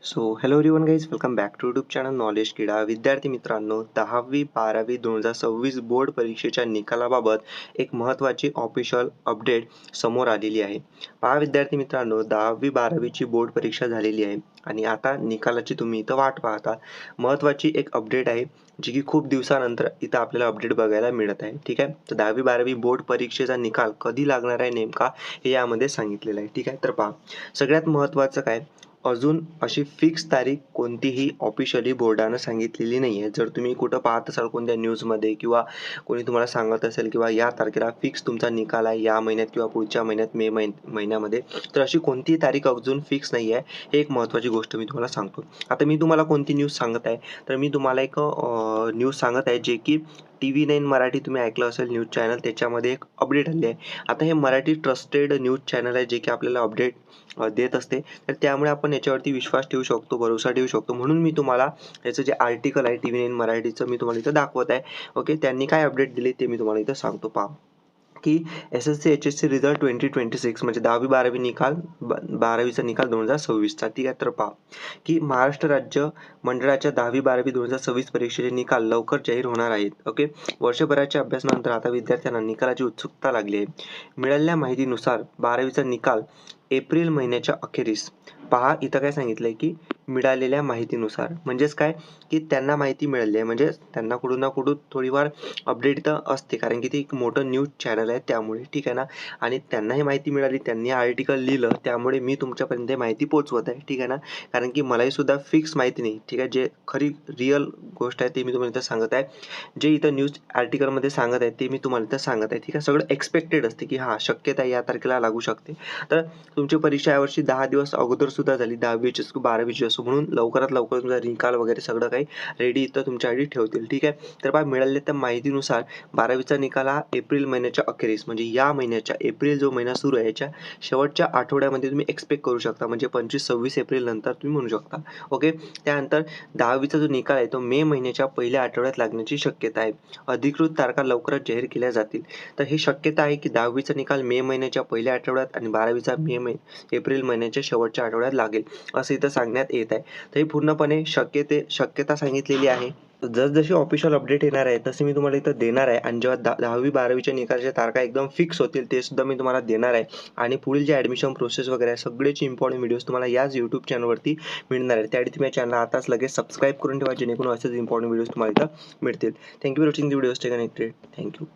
So hello everyone guys, welcome back to YouTube channel knowledge Kida. विद्यार्थी मित्रांनो, 10वी-12वी 2026 board परीक्षेच्या निकालाबाबत एक महत्त्वाची ऑफिशियल अपडेट समोर आलेली आहे. पहा विद्यार्थी मित्रांनो, 10वी-12वीची बोर्ड परीक्षा झालेली आहे आणि आता निकालाची तुम्ही इथं वाट पाहता. महत्त्वाची एक अपडेट आहे जी की खूप दिवसानंतर इथं आपल्याला अपडेट बघायला मिळत आहे. ठीक आहे, तर 10वी-12वी बोर्ड परीक्षेचा निकाल कधी लागणार आहे नेमका हे यामध्ये सांगितलेलं आहे. ठीक आहे, तर पहा सगळ्यात महत्त्वाचं काय, अजून अशी फिक्स तारीख कोणतीही ऑफिशियली बोर्डानं सांगितलेली नाही आहे. जर तुम्ही कुठं पाहत असाल कोणत्या न्यूजमध्ये किंवा कोणी तुम्हाला सांगत असेल किंवा या तारखेला फिक्स तुमचा निकाल आहे या महिन्यात किंवा पुढच्या महिन्यात महिन्यामध्ये, तर अशी कोणतीही तारीख अजून फिक्स नाही आहे. हे एक महत्त्वाची गोष्ट मी तुम्हाला सांगतो. आता मी तुम्हाला कोणती न्यूज सांगत आहे, तर मी तुम्हाला एक न्यूज सांगत आहे जे की TV9 मराठी तुम्ही ऐकलं असेल न्यूज चॅनल, त्याच्यामध्ये एक अपडेट आली आहे. आता हे मराठी ट्रस्टेड न्यूज चॅनल आहे जे की आपल्याला अपडेट देत असते, तर त्यामुळे आपण याच्यावरती विश्वास ठेवू शकतो, भरोसा ठेवू शकतो. म्हणून मी तुम्हाला याचं जे आर्टिकल आहे TV9 मराठीचं मी तुम्हाला इथं दाखवत आहे. ओके, त्यांनी काय अपडेट दिली ते मी तुम्हाला इथं सांगतो. पहा की SSC HSC रिझल्ट 2026 म्हणजे 10वी-12वी निकाल 12वीचा निकाल 2026चा. ठीक आहे, तर पहा की महाराष्ट्र राज्य मंडळाच्या 10वी-12वी 2026 परीक्षेचे निकाल लवकर जाहीर होणार आहेत. ओके, वर्षभराच्या अभ्यासानंतर आता विद्यार्थ्यांना निकालाची उत्सुकता लागली आहे. मिळालेल्या माहितीनुसार 12वीचा निकाल एप्रिल महिन्याच्या अखेरीस. पहा इथं काय सांगितलंय की मिळालेल्या माहितीनुसार म्हणजेच काय की त्यांना माहिती मिळाली आहे, म्हणजे त्यांना कुठून ना कुठून थोडीफार अपडेट तर असते, कारण की ते एक मोठं न्यूज चॅनल आहे त्यामुळे. ठीक आहे ना, आणि त्यांनाही माहिती मिळाली, त्यांनी आर्टिकल लिहिलं, त्यामुळे मी तुमच्यापर्यंत माहिती पोहोचवत आहे. ठीक आहे ना, कारण की मलाही सुद्धा फिक्स माहिती नाही. ठीक आहे, जे खरी रिअल गोष्ट आहे ते मी तुम्हाला इथं सांगत आहे. जे इथं न्यूज आर्टिकलमध्ये सांगत आहे ते मी तुम्हाला इथं सांगत आहे. ठीक आहे, सगळं एक्सपेक्टेड असते की हां शक्यता या तारखेला लागू शकते. तर तुमची परीक्षा यावर्षी 10 दिवस अगोदर सुद्धा झाली, 10वीची असो 12वीची असो, म्हणून लवकरात लवकर तुमचा निकाल वगैरे सगळं काही रेडी इथं तुमच्यासाठी ठेवतील. ठीक आहे, तर पहा मिळालेल्या त्या माहितीनुसार 12वीचा निकाल हा एप्रिल महिन्याच्या अखेरीस, म्हणजे या महिन्याच्या एप्रिल जो महिना सुरू आहे याच्या शेवटच्या आठवड्यामध्ये तुम्ही एक्सपेक्ट करू शकता, म्हणजे 25-26 एप्रिल नंतर तुम्ही म्हणू शकता. ओके, त्यानंतर 10वीचा जो निकाल आहे तो मे महिन्याच्या पहिल्या आठवड्यात लागण्याची शक्यता आहे. अधिकृत तारखा लवकरच जाहीर केल्या जातील. तर ही शक्यता आहे की 10वीचा निकाल मे महिन्याच्या पहिल्या आठवड्यात आणि 12वीचा एप्रिल महिन्याच्या शेवटच्या आठवड्यात लागेल असं इथं सांगण्यात येत आहे. तर ही पूर्णपणे शक्यता सांगितलेली आहे. जसजशी ऑफिशियल अपडेट येणार आहे तसे मी तुम्हाला इथं देणार आहे, आणि जेव्हा 10वी-12वीच्या निकालाच्या तारखा एकदम फिक्स होतील ते सुद्धा मी तुम्हाला देणार आहे. आणि पुढील जे ॲडमिशन प्रोसेस वगैरे आहे सगळ्याची इम्पॉर्टंट व्हिडिओज तुम्हाला याच यूट्यूब चॅनलवरती मिळणार आहे. त्यासाठी तुम्ही चॅनल आताच लगेच सबस्क्राईब करून ठेवा, जेणेकरून असेच इम्पॉर्टंट व्हिडिओज तुम्हाला इथं मिळतील. Thank you for watching the video. Stay connected. Thank you.